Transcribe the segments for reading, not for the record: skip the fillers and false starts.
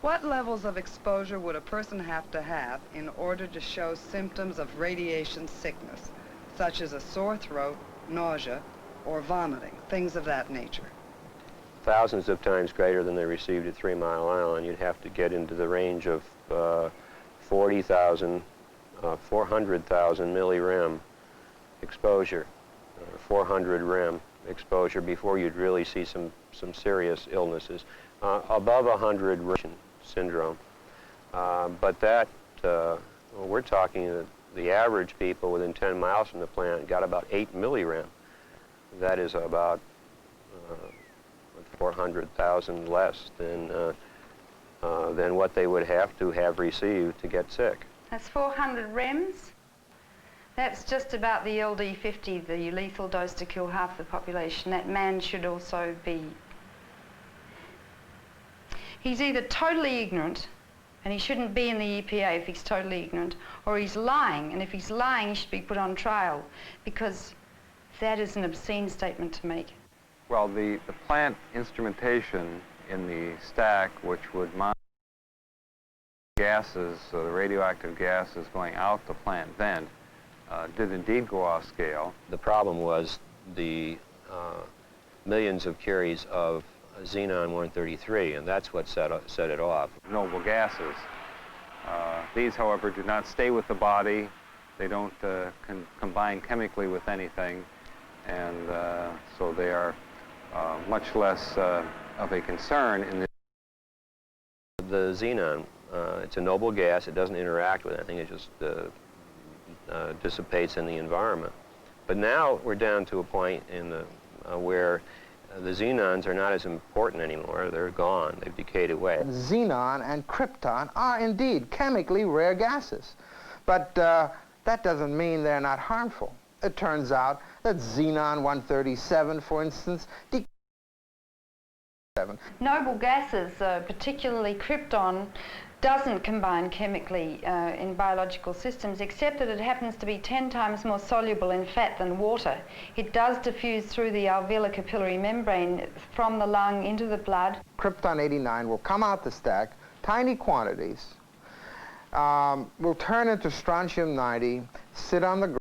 What levels of exposure would a person have in order to show symptoms of radiation sickness, such as a sore throat, nausea, or vomiting, things of that nature? Thousands of times greater than they received at 3 Mile Island. You'd have to get into the range of 40,000, 400,000 millirem exposure, 400 rem exposure before you'd really see some serious illnesses. Above 100 rem syndrome. But that, we're talking the average people within 10 miles from the plant got about 8 millirem. That is about 400,000 less than what they would have to have received to get sick. That's 400 rems. That's just about the LD50, the lethal dose to kill half the population. That man should also be... He's either totally ignorant, and he shouldn't be in the EPA if he's totally ignorant, or he's lying, and if he's lying, he should be put on trial, because that is an obscene statement to make. Well, the plant instrumentation in the stack, which would monitor gases, the radioactive gases going out the plant vent, did indeed go off scale. The problem was the millions of curies of xenon-133, and that's what set it off. Noble gases. These, however, do not stay with the body. They don't combine chemically with anything, and so they are much less of a concern in the xenon. It's a noble gas. It doesn't interact with anything. It just dissipates in the environment. But now we're down to a point in the, where the xenons are not as important anymore. They're gone. They've decayed away. Xenon and krypton are indeed chemically rare gases. But that doesn't mean they're not harmful. It turns out that xenon-137, for instance, noble gases, particularly krypton, doesn't combine chemically in biological systems, except that it happens to be 10 times more soluble in fat than water. It does diffuse through the alveolar capillary membrane from the lung into the blood. Krypton-89 will come out the stack, tiny quantities, will turn into strontium-90, sit on the ground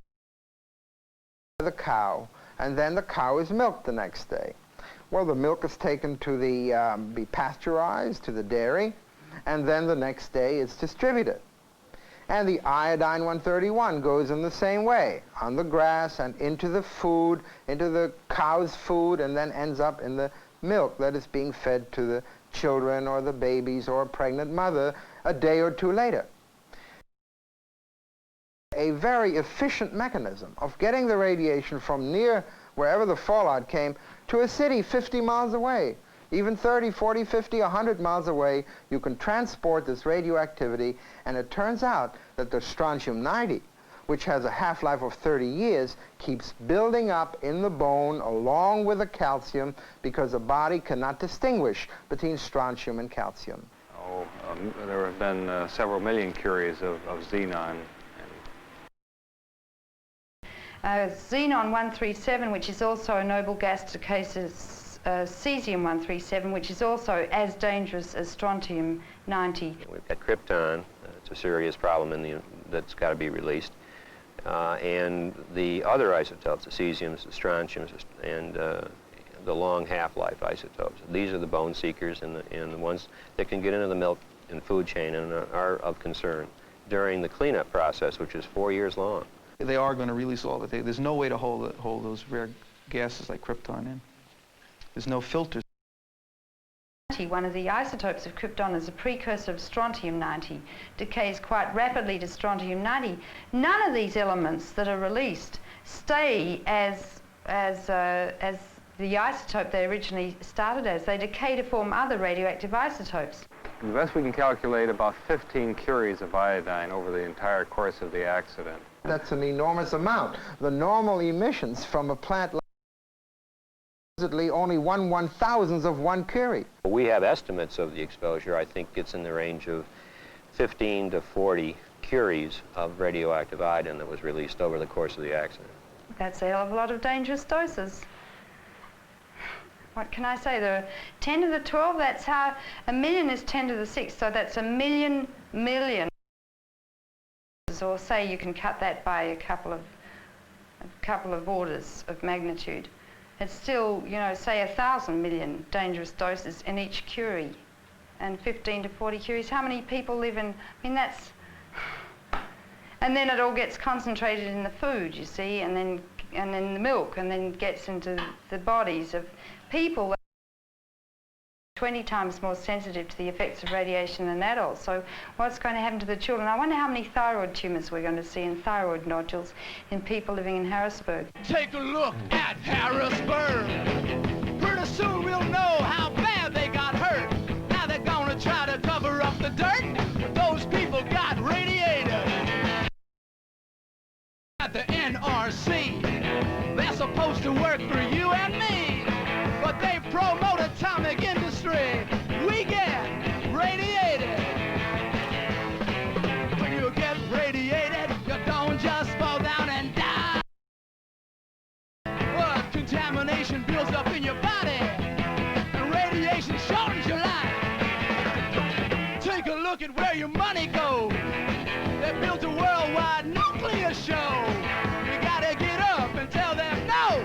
the cow, and then the cow is milked the next day. Well, the milk is taken to the, be pasteurized to the dairy, and then the next day it's distributed. And the iodine-131 goes in the same way, on the grass and into the food, into the cow's food, and then ends up in the milk that is being fed to the children or the babies or a pregnant mother a day or two later. A very efficient mechanism of getting the radiation from near wherever the fallout came to a city 50 miles away. Even 30, 40, 50, 100 miles away, you can transport this radioactivity, and it turns out that the strontium-90, which has a half-life of 30 years, keeps building up in the bone along with the calcium, because the body cannot distinguish between strontium and calcium. Oh, there have been several million curies of xenon. Xenon-137, which is also a noble gas, decays cesium-137, which is also as dangerous as strontium-90. We've got krypton. It's a serious problem that's got to be released. And the other isotopes, the cesiums, the strontiums, and the long half-life isotopes. These are the bone seekers and the ones that can get into the milk and food chain and are of concern during the cleanup process, which is 4 years long. They are going to release all of it. There's no way to hold those rare gases like krypton in. There's no filters. One of the isotopes of krypton is a precursor of strontium-90, decays quite rapidly to strontium-90. None of these elements that are released stay as the isotope they originally started as. They decay to form other radioactive isotopes. The best we can calculate about 15 curies of iodine over the entire course of the accident. That's an enormous amount. The normal emissions from a plant like only 1/1000th of 1 curie. We have estimates of the exposure. I think it's in the range of 15 to 40 curies of radioactive iodine that was released over the course of the accident. That's a hell of a lot of dangerous doses. what can I say, there are 10 to the 12, that's how, a million is 10 to the 6, so that's a million. Or say you can cut that by a couple of orders of magnitude. It's still, you know, say 1,000 million dangerous doses in each curie, and 15 to 40 curies. How many people live in, I mean, that's, and then it all gets concentrated in the food, you see, and then the milk, and then gets into the bodies of people. 20 times more sensitive to the effects of radiation than adults. So what's going to happen to the children? I wonder how many thyroid tumours we're going to see and thyroid nodules in people living in Harrisburg. Take a look at Harrisburg. Pretty soon we'll know how bad they got hurt. Now they're going to try to cover up the dirt. Those people got radiated. At the NRC, they're supposed to work for you and me, but they promote atomic industry. We get radiated. When you get radiated, you don't just fall down and die. But contamination builds up in your body, and radiation shortens your life. Take a look at where your money goes. They built a worldwide nuclear show. We gotta get up and tell them no,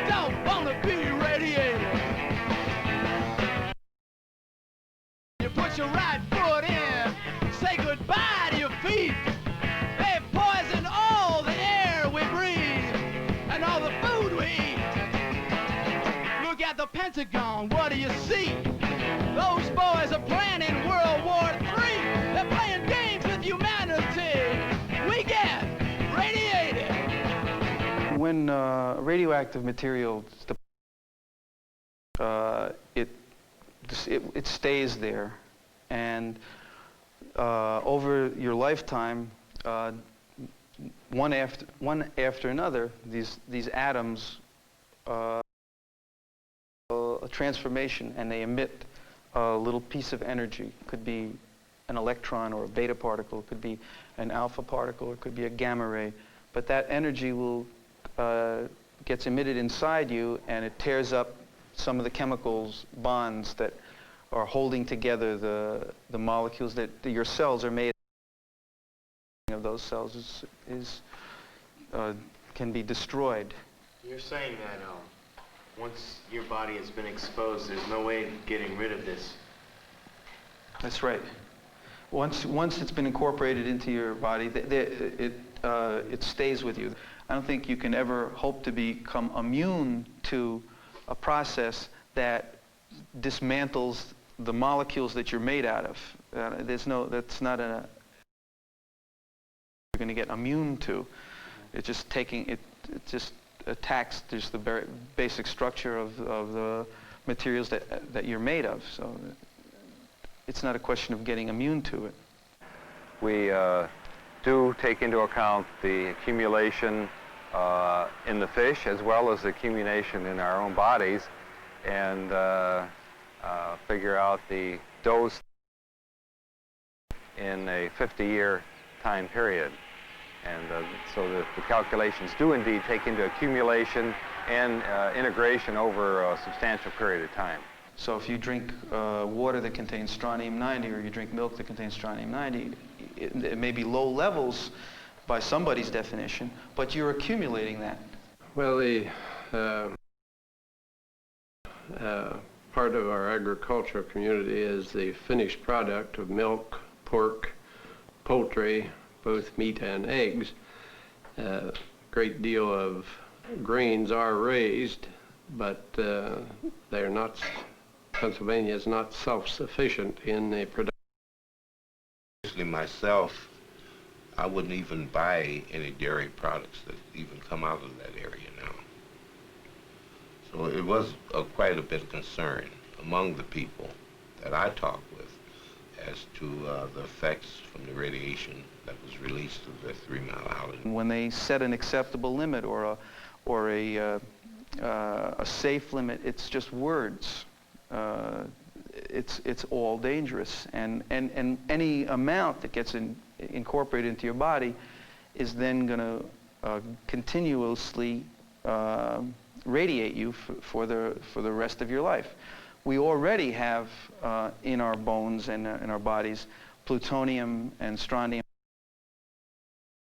don't wanna be radiated. You put your right foot in, say goodbye to your feet. They poison all the air we breathe and all the food we eat. Look at the Pentagon, what do you see? Those boys are planning World War III. They're playing games with humanity. We get radiated. When radioactive material, it stays there, and over your lifetime, one after another, these atoms a transformation, and they emit a little piece of energy. Could be an electron or a beta particle, it could be an alpha particle, it could be a gamma ray, but that energy will gets emitted inside you, and it tears up some of the chemicals bonds that are holding together the molecules that your cells are made of. Those cells can be destroyed. You're saying that once your body has been exposed, there's no way of getting rid of this. That's right. Once it's been incorporated into your body, it stays with you. I don't think you can ever hope to become immune to a process that dismantles the molecules that you're made out of. That's not you're going to get immune to. It's just it just attacks just the basic structure of the materials that you're made of. So it's not a question of getting immune to it. We do take into account the accumulation in the fish as well as the accumulation in our own bodies, and figure out the dose in a 50-year time period. And so the calculations do indeed take into accumulation and integration over a substantial period of time. So if you drink water that contains strontium-90, or you drink milk that contains strontium-90, it may be low levels by somebody's definition, but you're accumulating that. Well, the part of our agricultural community is the finished product of milk, pork, poultry, both meat and eggs. A great deal of grains are raised, but they're not, Pennsylvania is not self-sufficient in the production. Myself, I wouldn't even buy any dairy products that even come out of that area now. So it was quite a bit of concern among the people that I talked with as to the effects from the radiation that was released through the 3 Mile Island. When they set an acceptable limit or a safe limit, it's just words. It's all dangerous, and any amount that gets incorporated into your body is then going to continuously radiate you for the rest of your life. We already have in our bones and in our bodies plutonium and strontium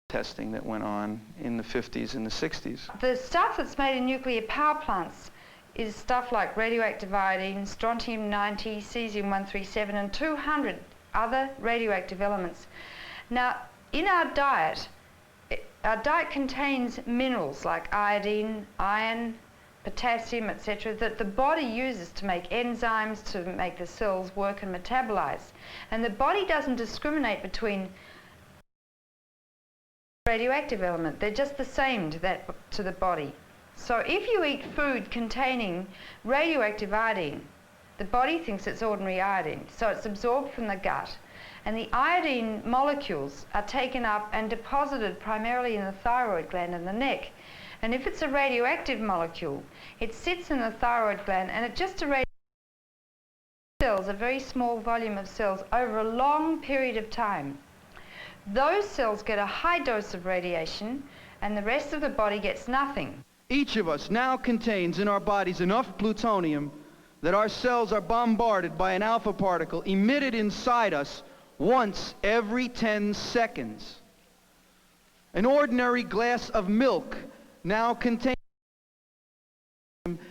testing that went on in the 50s and the 60s. The stuff that's made in nuclear power plants is stuff like radioactive iodine, strontium-90, cesium-137, and 200 other radioactive elements. Now, in our diet contains minerals like iodine, iron, potassium, etc., that the body uses to make enzymes to make the cells work and metabolize. And the body doesn't discriminate between radioactive element. They're just the same to the body. So if you eat food containing radioactive iodine, the body thinks it's ordinary iodine, so it's absorbed from the gut. And the iodine molecules are taken up and deposited primarily in the thyroid gland and the neck. And if it's a radioactive molecule, it sits in the thyroid gland and it just irradiates cells, a very small volume of cells, over a long period of time. Those cells get a high dose of radiation and the rest of the body gets nothing. Each of us now contains in our bodies enough plutonium that our cells are bombarded by an alpha particle emitted inside us once every 10 seconds. An ordinary glass of milk now contains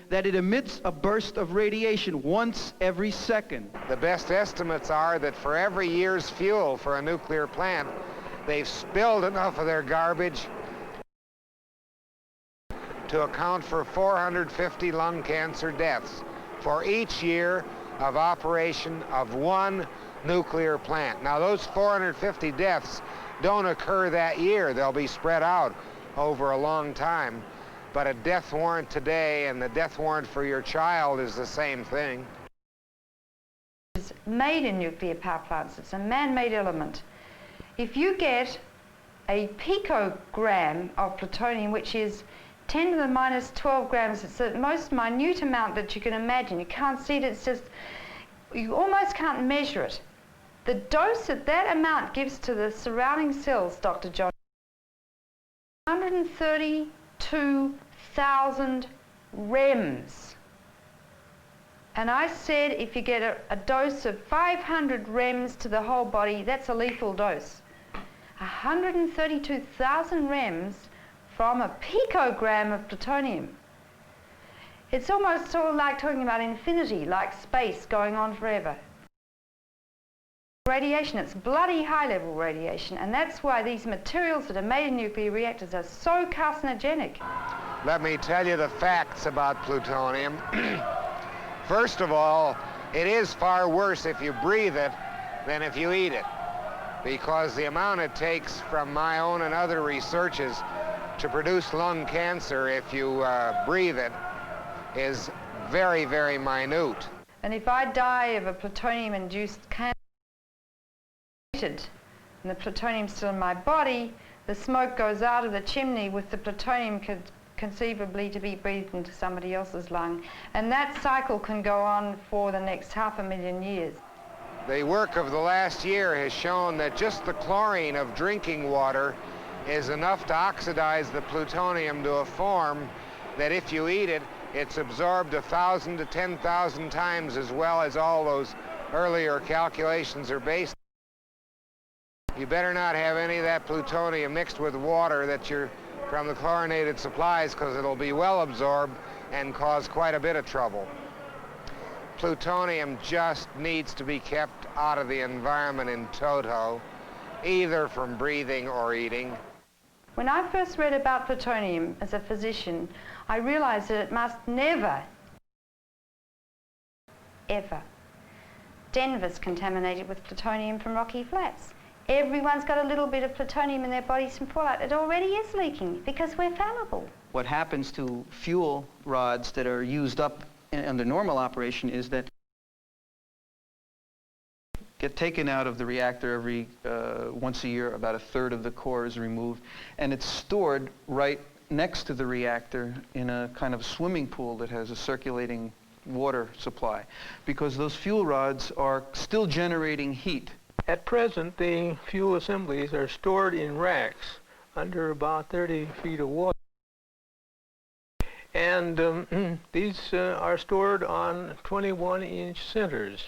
that it emits a burst of radiation once every second. The best estimates are that for every year's fuel for a nuclear plant, they've spilled enough of their garbage to account for 450 lung cancer deaths for each year of operation of one nuclear plant. Now, those 450 deaths don't occur that year. They'll be spread out over a long time. But a death warrant today and the death warrant for your child is the same thing. It's made in nuclear power plants. It's a man-made element. If you get a picogram of plutonium, which is 10 to the minus 12 grams, it's the most minute amount that you can imagine. You can't see it, it's just, you almost can't measure it. The dose that that amount gives to the surrounding cells, Dr. John, 132,000 rems. And I said if you get a dose of 500 rems to the whole body, that's a lethal dose. 132,000 rems from a picogram of plutonium. It's almost sort of like talking about infinity, like space going on forever. Radiation, it's bloody high-level radiation, and that's why these materials that are made in nuclear reactors are so carcinogenic. Let me tell you the facts about plutonium. First of all, it is far worse if you breathe it than if you eat it, because the amount it takes from my own and other researches to produce lung cancer if you breathe it is very, very minute. And if I die of a plutonium-induced cancer, and the plutonium's still in my body, the smoke goes out of the chimney with the plutonium conceivably to be breathed into somebody else's lung. And that cycle can go on for the next 500,000 years. The work of the last year has shown that just the chlorine of drinking water is enough to oxidize the plutonium to a form that if you eat it, it's absorbed 1,000 to 10,000 times as well as all those earlier calculations are based. You better not have any of that plutonium mixed with water that you're from the chlorinated supplies, because it'll be well absorbed and cause quite a bit of trouble. Plutonium just needs to be kept out of the environment in toto, either from breathing or eating. When I first read about plutonium as a physician, I realized that it must never, ever. Denver's contaminated with plutonium from Rocky Flats. Everyone's got a little bit of plutonium in their bodies from fallout. It already is leaking because we're fallible. What happens to fuel rods that are used up under normal operation is that get taken out of the reactor every once a year. About a third of the core is removed, and it's stored right next to the reactor in a kind of swimming pool that has a circulating water supply, because those fuel rods are still generating heat. At present, the fuel assemblies are stored in racks under about 30 feet of water. And And these are stored on 21-inch centers.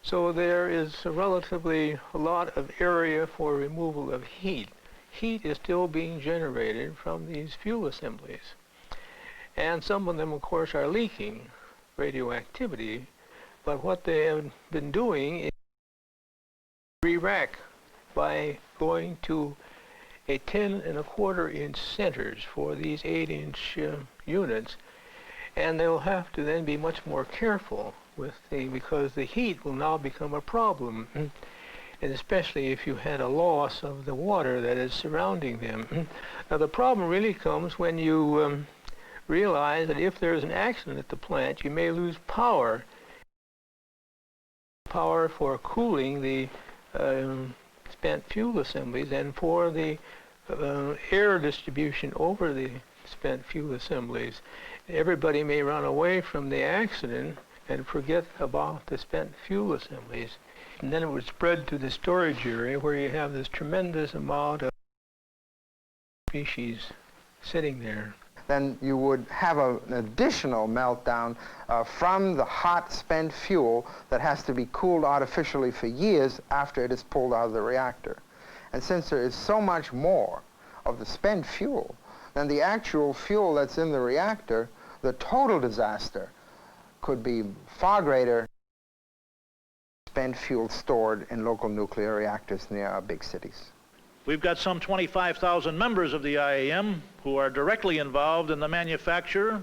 So there is a relatively a lot of area for removal of heat. Heat is still being generated from these fuel assemblies. And some of them, of course, are leaking radioactivity. But what they have been doing is re-rack by going to a 10.25-inch centers for these 8-inch units. And they'll have to then be much more careful with because the heat will now become a problem. And especially if you had a loss of the water that is surrounding them. Now the problem really comes when you realize that if there's an accident at the plant, you may lose power for cooling the spent fuel assemblies and for the air distribution over the spent fuel assemblies. Everybody may run away from the accident and forget about the spent fuel assemblies. And then it would spread to the storage area where you have this tremendous amount of species sitting there. Then you would have an additional meltdown from the hot spent fuel that has to be cooled artificially for years after it is pulled out of the reactor. And since there is so much more of the spent fuel than the actual fuel that's in the reactor, the total disaster could be far greater spent fuel stored in local nuclear reactors near our big cities. We've got some 25,000 members of the IAM who are directly involved in the manufacture,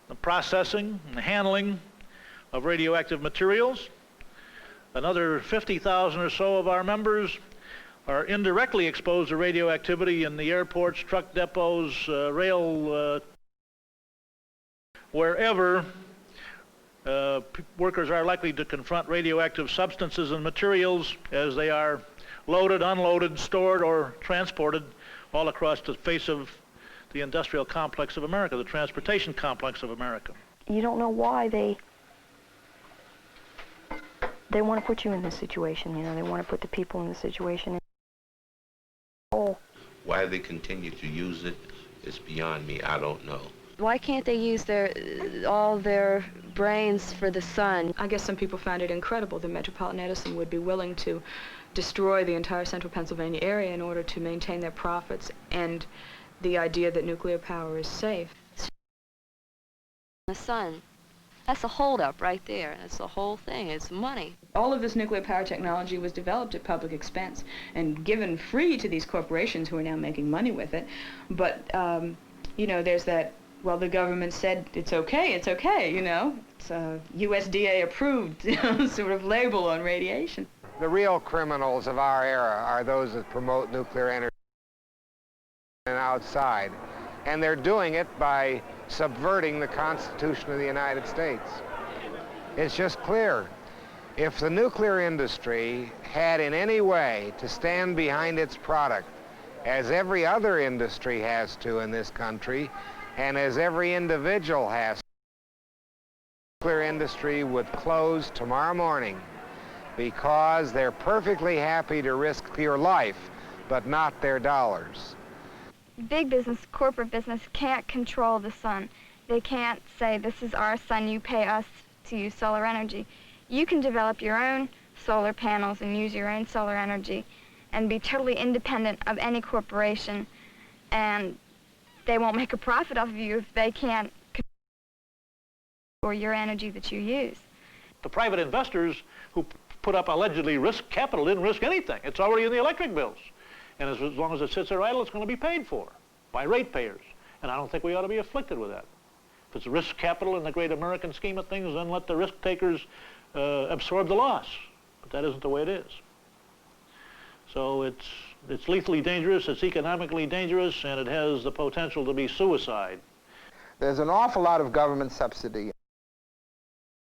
the processing, and handling of radioactive materials. Another 50,000 or so of our members are indirectly exposed to radioactivity in the airports, truck depots, rail, wherever workers are likely to confront radioactive substances and materials as they are loaded, unloaded, stored, or transported all across the face of the industrial complex of America, the transportation complex of America. You don't know why they want to put you in this situation. You know, they want to put the people in this situation. Oh. Why they continue to use it is beyond me. I don't know. Why can't they use all their brains for the sun? I guess some people found it incredible that Metropolitan Edison would be willing to destroy the entire central Pennsylvania area in order to maintain their profits and the idea that nuclear power is safe. The sun. That's the holdup right there. That's the whole thing. It's money. All of this nuclear power technology was developed at public expense and given free to these corporations who are now making money with it. But, you know, there's that, well, the government said it's okay, you know. It's a USDA approved sort of label on radiation. The real criminals of our era are those that promote nuclear energy and outside. And they're doing it by subverting the Constitution of the United States. It's just clear. If the nuclear industry had in any way to stand behind its product, as every other industry has to in this country, and as every individual has, the nuclear industry would close tomorrow morning because they're perfectly happy to risk your life, but not their dollars. Big business, corporate business, can't control the sun. They can't say, this is our sun, you pay us to use solar energy. You can develop your own solar panels and use your own solar energy and be totally independent of any corporation, and they won't make a profit off of you if they can't or your energy that you use. The private investors who put up allegedly risk capital didn't risk anything. It's already in the electric bills. And as long as it sits there idle, it's going to be paid for by ratepayers. And I don't think we ought to be afflicted with that. If it's risk capital in the great American scheme of things, then let the risk takers absorb the loss. But that isn't the way it is. So it's lethally dangerous, it's economically dangerous, and it has the potential to be suicide. There's an awful lot of government subsidy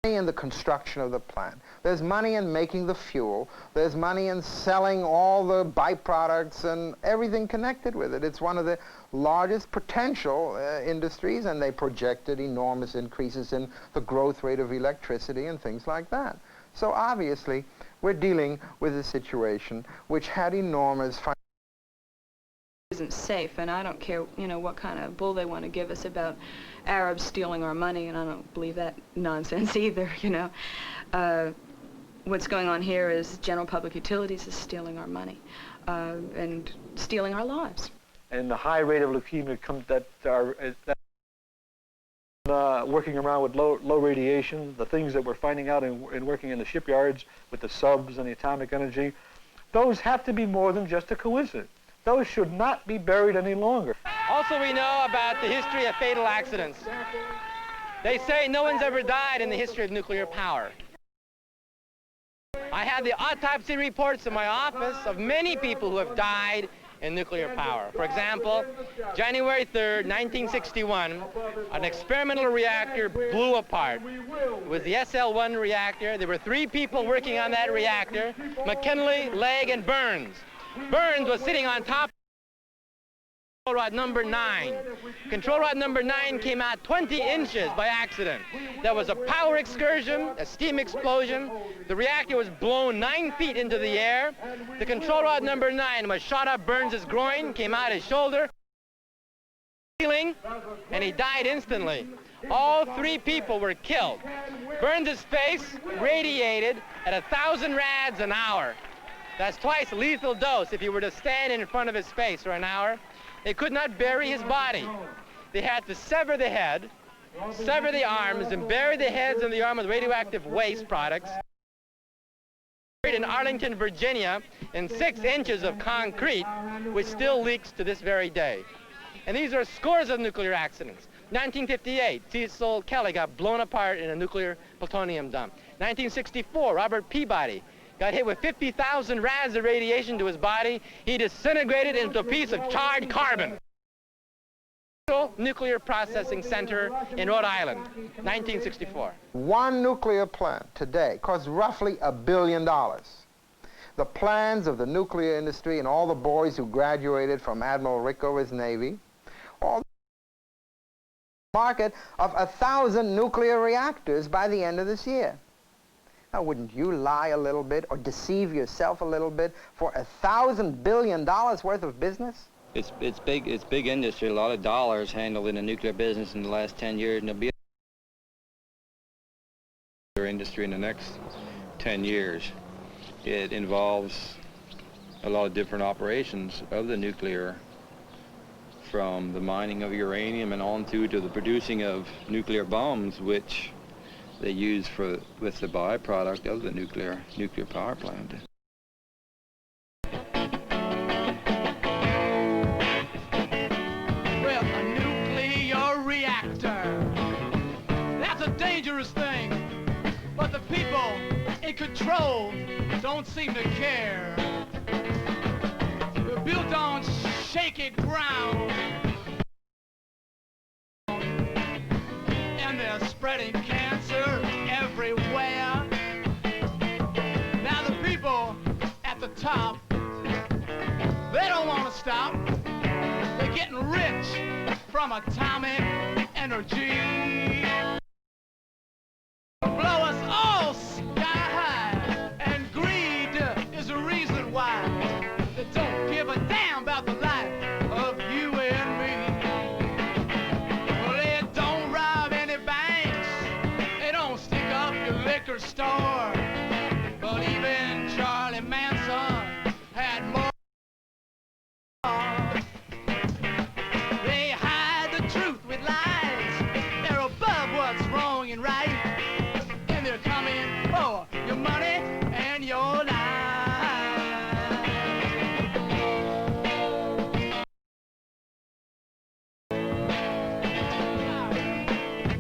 in the construction of the plant. There's money in making the fuel. There's money in selling all the byproducts and everything connected with it. It's one of the largest potential industries, and they projected enormous increases in the growth rate of electricity and things like that. So obviously, we're dealing with a situation which had enormous isn't safe, and I don't care, you know, what kind of bull they want to give us about Arabs stealing our money, and I don't believe that nonsense either, you know. What's going on here is General Public Utilities is stealing our money and stealing our lives. And the high rate of leukemia working around with low radiation, the things that we're finding out in working in the shipyards with the subs and the atomic energy, those have to be more than just a coincidence. Those should not be buried any longer. Also, we know about the history of fatal accidents. They say no one's ever died in the history of nuclear power. I have the autopsy reports in my office of many people who have died in nuclear power. For example, January 3rd, 1961, an experimental reactor blew apart. It was the SL1 reactor. There were 3 people working on that reactor: McKinley, Legg, and Burns. Burns was sitting on top of control rod number 9. Control rod number 9 came out 20 inches by accident. There was a power excursion, a steam explosion. The reactor was blown 9 feet into the air. The control rod number 9 was shot up Burns' groin, came out his shoulder, and he died instantly. All 3 people were killed. Burns' face radiated at 1,000 rads an hour. That's twice lethal dose if you were to stand in front of his face for an hour. They could not bury his body. They had to sever the head, sever the arms, and bury the heads and the arm with radioactive waste products. Buried in Arlington, Virginia, in 6 inches of concrete, which still leaks to this very day. And these are scores of nuclear accidents. 1958, Cecil Kelly got blown apart in a nuclear plutonium dump. 1964, Robert Peabody got hit with 50,000 rads of radiation to his body. He disintegrated into a piece of charred carbon. Nuclear Processing Center in Rhode Island, 1964. One nuclear plant today costs roughly $1 billion. The plans of the nuclear industry and all the boys who graduated from Admiral Rickover's Navy, all the market of 1,000 nuclear reactors by the end of this year. Now, wouldn't you lie a little bit or deceive yourself a little bit for $1,000 billion worth of business? It's big industry. A lot of dollars handled in the nuclear business in the last 10 years, and there'll be a industry in the next 10 years. It involves a lot of different operations of the nuclear, from the mining of uranium and on through to the producing of nuclear bombs, which they use with the byproduct of the nuclear power plant. Well, a nuclear reactor, that's a dangerous thing, but the people in control don't seem to care. We're built on shaky ground, and they're spreading cancer everywhere. Now the people at the top, they don't want to stop. They're getting rich from atomic energy. Blow us all sky high, and greed is the reason why they don't give a damn about the life of you and me. Well, they don't rob any banks, they don't stick up your liquor store, but even Charlie Manson had more. They hide the truth with lies, they're above what's wrong and right, and they're coming for your money and your life.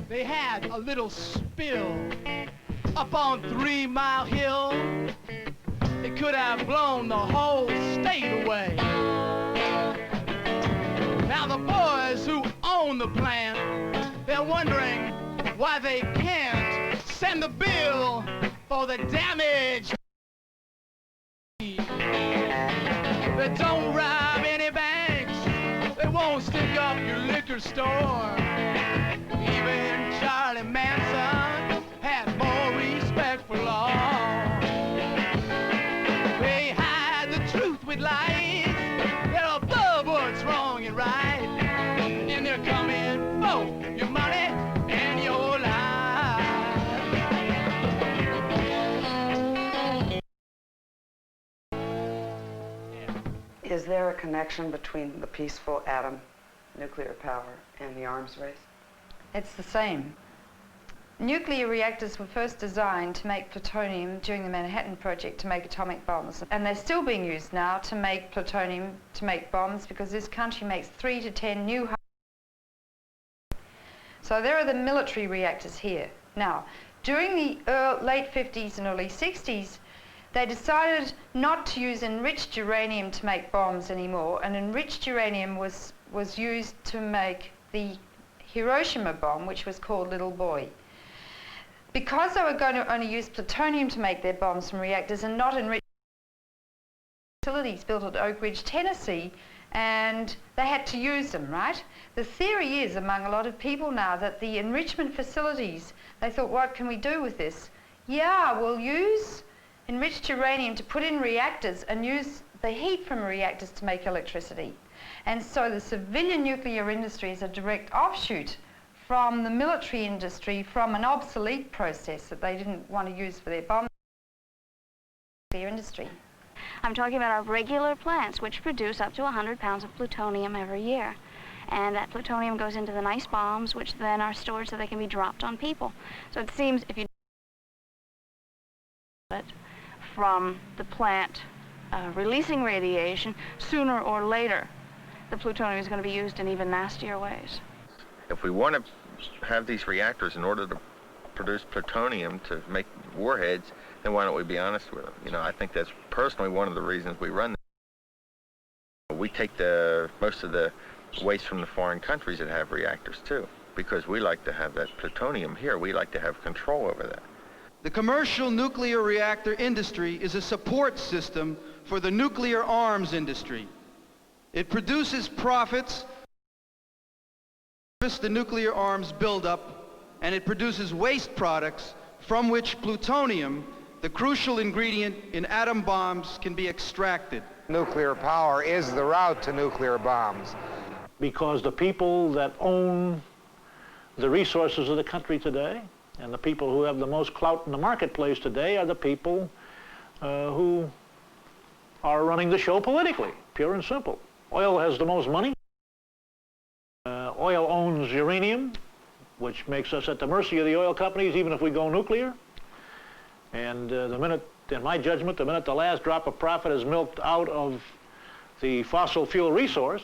They had a little spill up on 3 Mile Hill. It could have blown the whole state away. Now the boys who own the plant, they're wondering why they can't send the bill for the damage. They don't rob any banks, they won't stick up your liquor store. Even Charlie Manson had more respect for law. They hide the truth with lies, they're above what's wrong. Is there a connection between the peaceful atom, nuclear power, and the arms race? It's the same. Nuclear reactors were first designed to make plutonium during the Manhattan Project to make atomic bombs. And they're still being used now to make plutonium to make bombs because this country makes 3 to 10 new. So there are the military reactors here. Now, during the late 50s and early 60s, they decided not to use enriched uranium to make bombs anymore, and enriched uranium was used to make the Hiroshima bomb, which was called Little Boy. Because they were going to only use plutonium to make their bombs from reactors and not enrich facilities built at Oak Ridge, Tennessee, and they had to use them, right? The theory is among a lot of people now that the enrichment facilities, they thought, what can we do with this? Yeah, we'll use enriched uranium to put in reactors and use the heat from reactors to make electricity. And so the civilian nuclear industry is a direct offshoot from the military industry, from an obsolete process that they didn't want to use for their bomb nuclear industry. I'm talking about our regular plants, which produce up to 100 pounds of plutonium every year. And that plutonium goes into the nice bombs, which then are stored so they can be dropped on people. So it seems if you it from the plant releasing radiation, sooner or later, the plutonium is going to be used in even nastier ways. If we want to have these reactors in order to produce plutonium to make warheads, then why don't we be honest with them? You know, I think that's personally one of the reasons we run them. We take most of the waste from the foreign countries that have reactors too, because we like to have that plutonium here. We like to have control over that. The commercial nuclear reactor industry is a support system for the nuclear arms industry. It produces profits, the nuclear arms buildup, and it produces waste products from which plutonium, the crucial ingredient in atom bombs, can be extracted. Nuclear power is the route to nuclear bombs. Because the people that own the resources of the country today and the people who have the most clout in the marketplace today are the people who are running the show politically, pure and simple. Oil has the most money. Oil owns uranium, which makes us at the mercy of the oil companies, even if we go nuclear. And the minute, in my judgment, the minute the last drop of profit is milked out of the fossil fuel resource,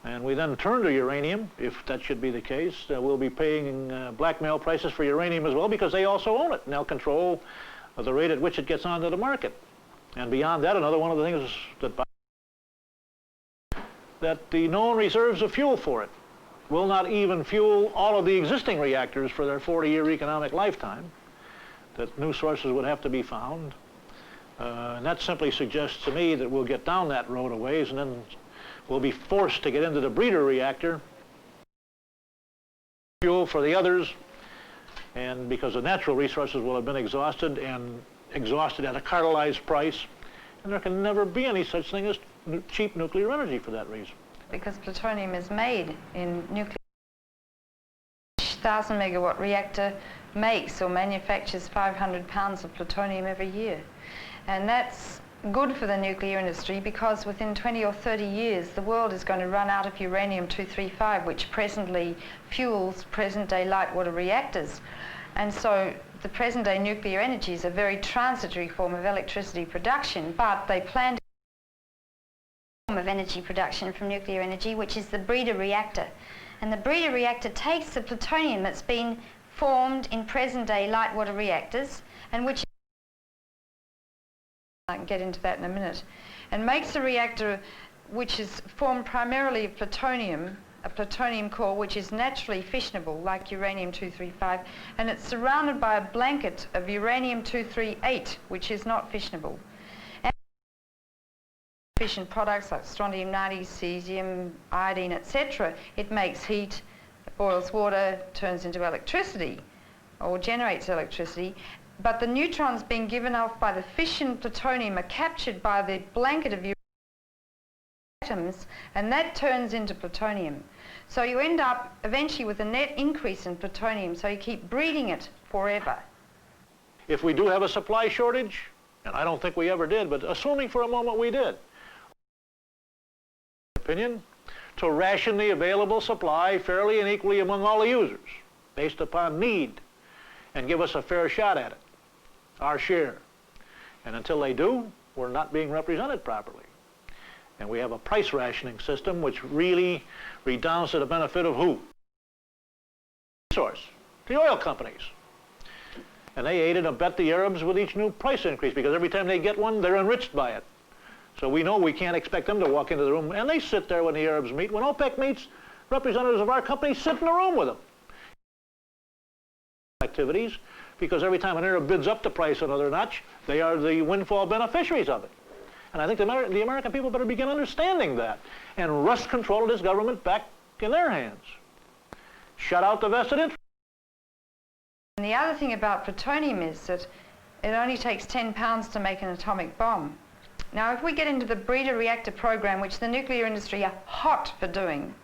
and we then turn to uranium, if that should be the case, we'll be paying blackmail prices for uranium as well, because they also own it, and they'll control the rate at which it gets onto the market. And beyond that, another one of the things that the known reserves of fuel for it will not even fuel all of the existing reactors for their 40-year economic lifetime, that new sources would have to be found. And that simply suggests to me that we'll get down that road a ways, and then we'll be forced to get into the breeder reactor, fuel for the others, and because the natural resources will have been exhausted, and exhausted at a cartelized price, and there can never be any such thing as cheap nuclear energy for that reason. Because plutonium is made in nuclear. 1,000 megawatt reactor makes or manufactures 500 pounds of plutonium every year. And that's good for the nuclear industry because within 20 or 30 years the world is going to run out of uranium-235, which presently fuels present-day light water reactors. And so the present-day nuclear energy is a very transitory form of electricity production, but they plan to form of energy production from nuclear energy, which is the breeder reactor. And the breeder reactor takes the plutonium that's been formed in present-day light water reactors, and which I can get into that in a minute, and makes a reactor which is formed primarily of plutonium, a plutonium core which is naturally fissionable like uranium-235, and it's surrounded by a blanket of uranium-238 which is not fissionable. And fission products like strontium-90, cesium, iodine, etc. It makes heat, boils water, turns into electricity or generates electricity. But the neutrons being given off by the fission plutonium are captured by the blanket of uranium atoms, and that turns into plutonium. So you end up eventually with a net increase in plutonium, so you keep breeding it forever. If we do have a supply shortage, and I don't think we ever did, but assuming for a moment we did, opinion, to ration the available supply fairly and equally among all the users, based upon need, and give us a fair shot at it, our share. And until they do, we're not being represented properly. And we have a price rationing system which really redounds to the benefit of who? Resource, the oil companies. And they aid and abet the Arabs with each new price increase, because every time they get one, they're enriched by it. So we know we can't expect them to walk into the room, and they sit there when the Arabs meet. When OPEC meets, representatives of our company sit in the room with them. Activities, because every time an Arab bids up the price another notch, they are the windfall beneficiaries of it. And I think the American people better begin understanding that and wrest control of this government back in their hands. Shut out the vested interest. And the other thing about plutonium is that it only takes 10 pounds to make an atomic bomb. Now, if we get into the breeder reactor program, which the nuclear industry are hot for doing,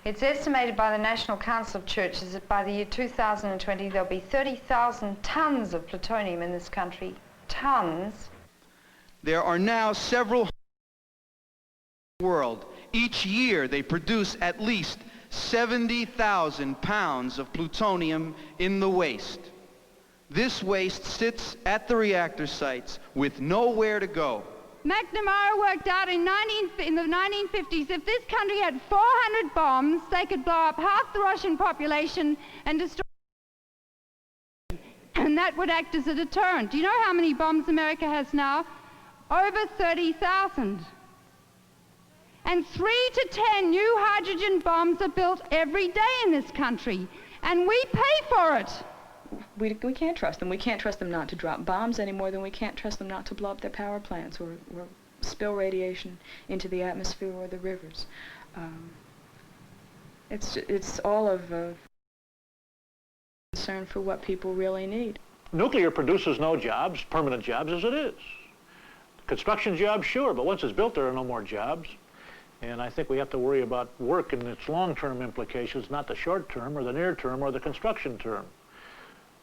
it's estimated by the National Council of Churches that by the year 2020 there'll be 30,000 tons of plutonium in this country. Tons. There are now several in the world. Each year they produce at least 70,000 pounds of plutonium in the waste. This waste sits at the reactor sites with nowhere to go. McNamara worked out in the 1950s, if this country had 400 bombs, they could blow up half the Russian population and destroy, and that would act as a deterrent. Do you know how many bombs America has now? Over 30,000. And 3 to 10 new hydrogen bombs are built every day in this country, and we pay for it. We can't trust them. We can't trust them not to drop bombs any more than we can't trust them not to blow up their power plants or spill radiation into the atmosphere or the rivers. It's all of concern for what people really need. Nuclear produces no jobs, permanent jobs as it is. Construction jobs, sure, but once it's built, there are no more jobs. And I think we have to worry about work and its long-term implications, not the short-term or the near-term or the construction term.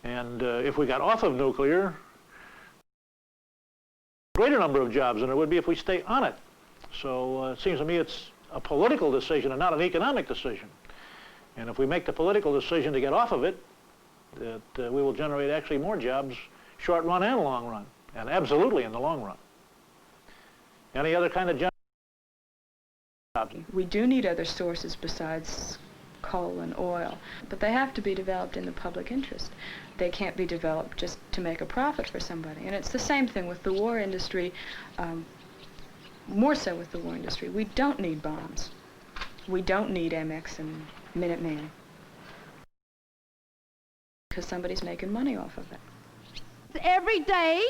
And if we got off of nuclear, a greater number of jobs than there would be if we stay on it. So it seems to me it's a political decision and not an economic decision. And if we make the political decision to get off of it, that we will generate actually more jobs, short run and long run, and absolutely in the long run. Any other kind of jobs? We do need other sources besides coal and oil, but they have to be developed in the public interest. They can't be developed just to make a profit for somebody. And it's the same thing with the war industry, more so with the war industry. We don't need bombs. We don't need MX and Minuteman, because somebody's making money off of it. Every day,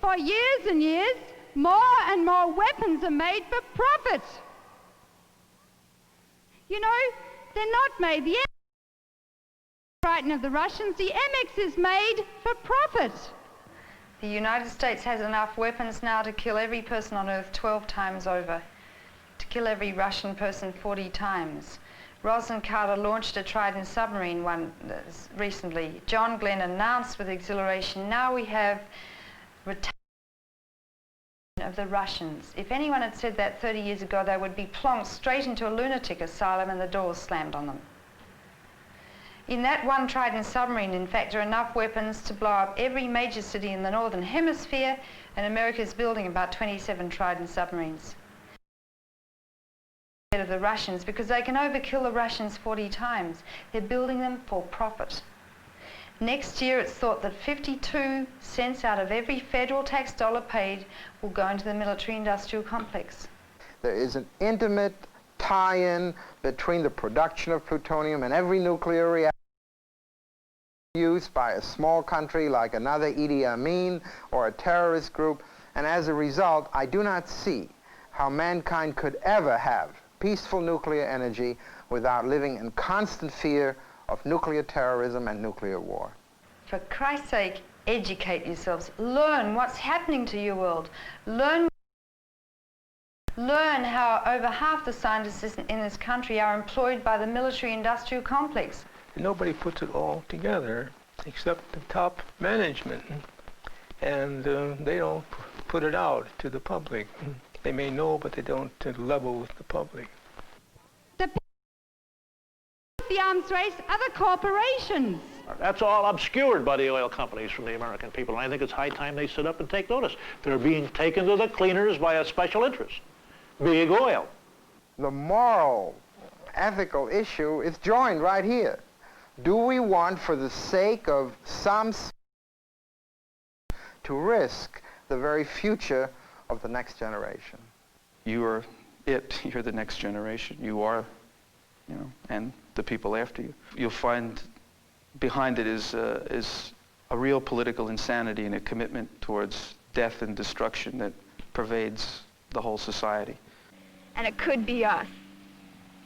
for years and years, more and more weapons are made for profit. You know, they're not made. The frightened of the Russians, the MX is made for profit. The United States has enough weapons now to kill every person on Earth 12 times over, to kill every Russian person 40 times. Rosalind Carter launched a Trident submarine recently. John Glenn announced with exhilaration, now we have retaliation of the Russians. If anyone had said that 30 years ago, they would be plonked straight into a lunatic asylum and the doors slammed on them. In that one Trident submarine, in fact, are enough weapons to blow up every major city in the Northern Hemisphere, and America's building about 27 Trident submarines. Of the Russians, because they can overkill the Russians 40 times. They're building them for profit. Next year, it's thought that 52 cents out of every federal tax dollar paid will go into the military-industrial complex. There is an intimate tie-in between the production of plutonium and every nuclear reactor used by a small country like another Idi Amin or a terrorist group, and as a result, I do not see how mankind could ever have peaceful nuclear energy without living in constant fear of nuclear terrorism and nuclear war. For Christ's sake, educate yourselves. Learn what's happening to your world. Learn how over half the scientists in this country are employed by the military-industrial complex. Nobody puts it all together except the top management, and they don't put it out to the public. They may know, but they don't level with the public. The arms race are the corporations. That's all obscured by the oil companies from the American people, and I think it's high time they sit up and take notice. They're being taken to the cleaners by a special interest, big oil. The moral, ethical issue is joined right here. Do we want, for the sake of some, to risk the very future of the next generation? You are it. You're the next generation. You are, you know, and the people after you. You'll find behind it is a real political insanity and a commitment towards death and destruction that pervades the whole society. And it could be us.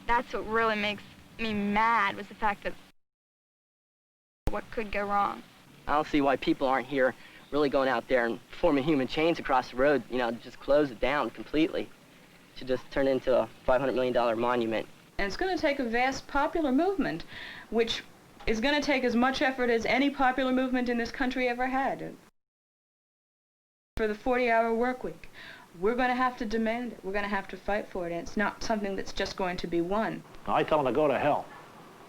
That's what really makes me mad, was the fact that what could go wrong. I don't see why people aren't here really going out there and forming human chains across the road, you know, just close it down completely. To just turn into a $500 million monument. And it's going to take a vast popular movement, which is going to take as much effort as any popular movement in this country ever had. For the 40-hour work week, we're going to have to demand it. We're going to have to fight for it, and it's not something that's just going to be won. I tell them to go to hell,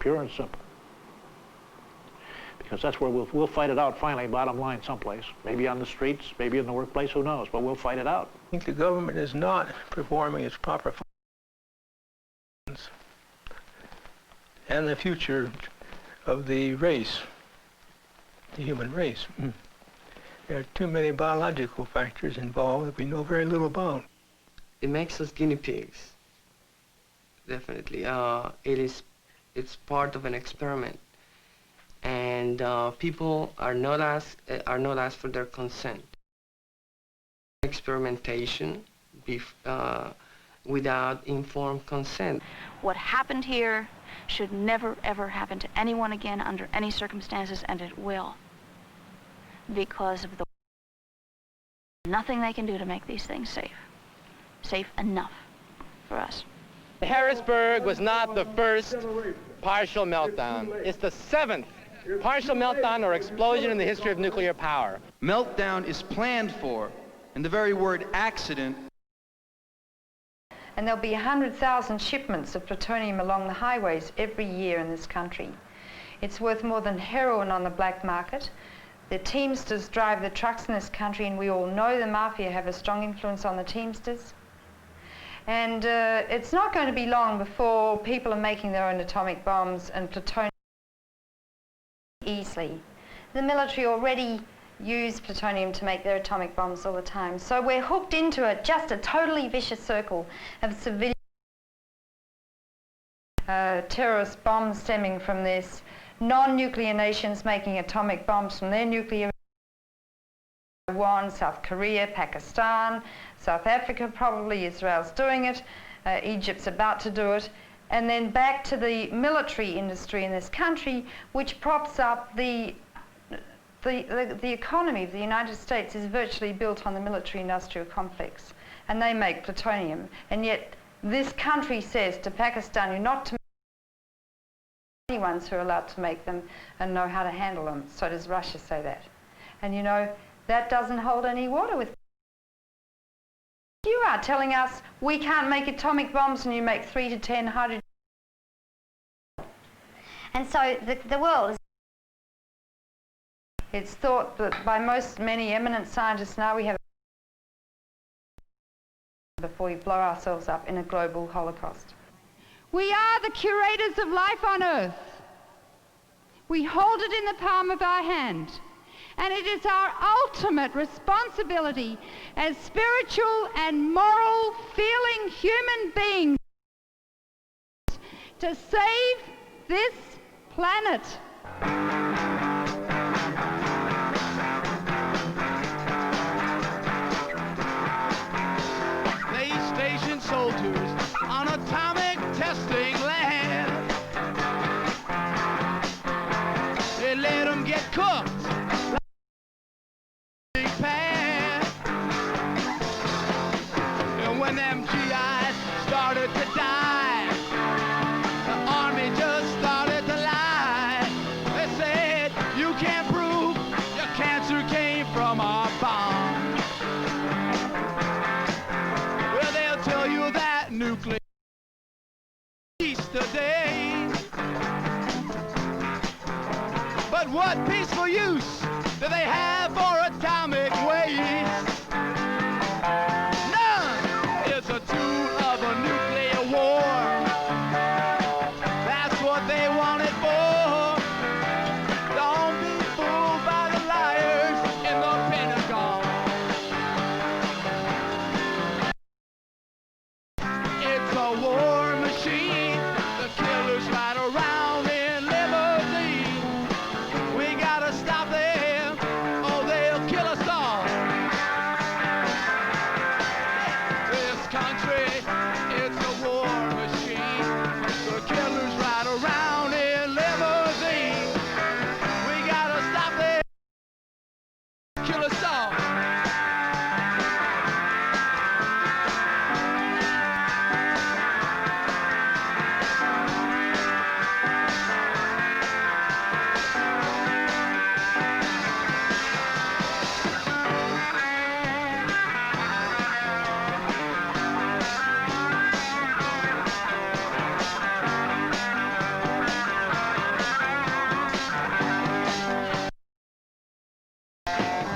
pure and simple. Because that's where we'll fight it out finally, bottom line, someplace. Maybe on the streets, maybe in the workplace, who knows, but we'll fight it out. I think the government is not performing its proper functions. And the future of the race, the human race. There are too many biological factors involved that we know very little about. It makes us guinea pigs, definitely. It's part of an experiment, and people are not asked for their consent. Experimentation without informed consent. What happened here should never, ever happen to anyone again under any circumstances, and it will. Because of the nothing they can do to make these things safe. Safe enough for us. Harrisburg was not the first partial meltdown. It's the 7th partial meltdown or explosion in the history of nuclear power. Meltdown is planned for, and the very word accident. And there'll be 100,000 shipments of plutonium along the highways every year in this country. It's worth more than heroin on the black market. The Teamsters drive the trucks in this country, and we all know the mafia have a strong influence on the Teamsters. And it's not going to be long before people are making their own atomic bombs and plutonium easily. The military already use plutonium to make their atomic bombs all the time. So we're hooked into just a totally vicious circle of civilian terrorist bombs stemming from this, non-nuclear nations making atomic bombs from their nuclear, Taiwan, South Korea, Pakistan, South Africa, probably Israel's doing it, Egypt's about to do it, and then back to the military industry in this country, which props up the economy of the United States is virtually built on the military-industrial complex, and they make plutonium. And yet this country says to Pakistan, you're not to make the ones who are allowed to make them and know how to handle them. So does Russia say that. And you know, that doesn't hold any water with. You are telling us we can't make atomic bombs and you make 3 to 10 hydrogen. And so the world is. It's thought that by many eminent scientists now we have before we blow ourselves up in a global holocaust. We are the curators of life on Earth. We hold it in the palm of our hand. And it is our ultimate responsibility as spiritual and moral feeling human beings to save this planet. Station soldiers on atomic testing land. They let them get cooked like a big pan. And when them GIs started to die, the army just started to lie. They said, you can't prove your cancer came from our bomb. nuclear peace today. But what peaceful use do they have for atomic waste? None. It's a tool of a nuclear war. That's what they want it for. Don't be fooled by the liars in the Pentagon. It's a war machine. The killers ride around in limousines. We gotta stop them, or they'll kill us all. This country, it's a war machine. The killers ride around in limousines. We gotta stop them, kill us all.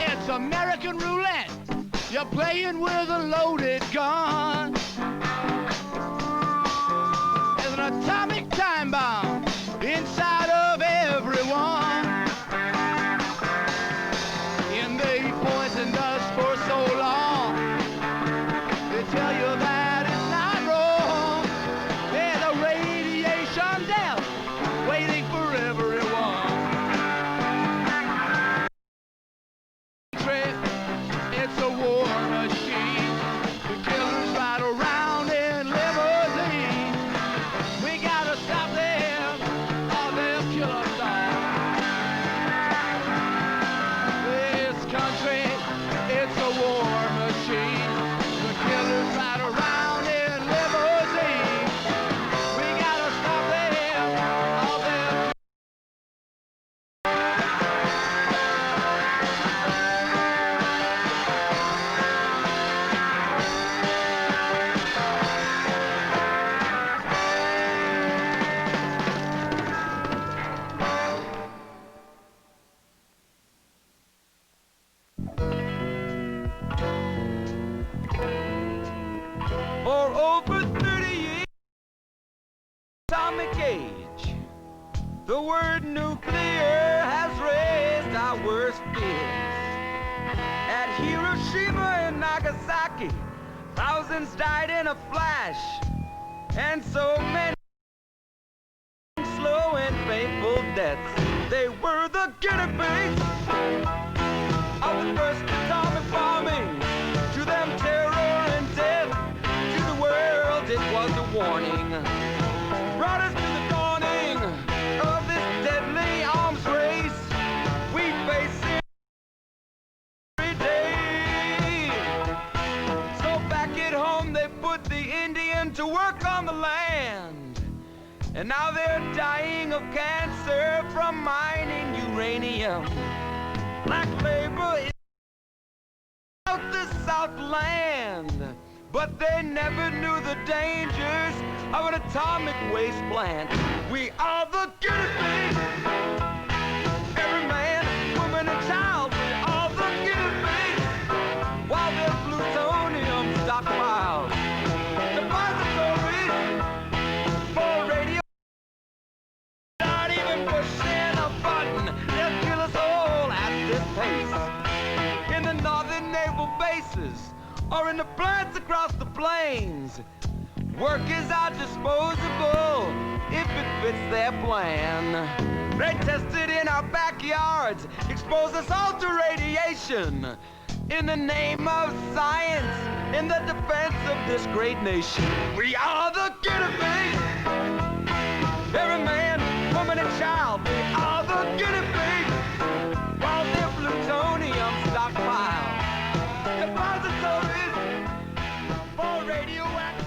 It's American roulette. You're playing with a loaded gun. There's an atomic time bomb inside of everyone. And they poisoned us for so long. They tell you that it's not wrong. There's a radiation death waiting for everyone. It's a war machine. The killers ride around in limousines. We gotta stop them, or they'll kill us all. This country, it's a war machine. The killers ride around in limousines. We gotta stop them, or they'll For over 30 years, atomic age, the word nuclear has raised our worst fears. At Hiroshima and Nagasaki, thousands died in a flash, and so many slow and painful deaths. They were the guinea pigs of the first atomic bombing. To them, terror and death. To the world, it was a warning. Brought us to the dawning of this deadly arms race we face every day. So back at home, they put the Indian to work on the land. And now they're dying of cancer from mining uranium. Black labor is out the Southland, but they never knew the dangers of an atomic waste plant. We are the guinea pigs. Every man, woman, and child, we are the guinea pigs. While their plutonium stockpiles, depositories for radio. Not even pushing a button, they'll kill us all at this pace. In the northern naval bases, or in the plants across the plains, workers are disposable if it fits their plan. They test it in our backyards, expose us all to radiation. In the name of science, in the defense of this great nation, we are the guinea pigs. Every man, woman, and child, we are the guinea pigs. While their plutonium stockpile, depositories for radioactive.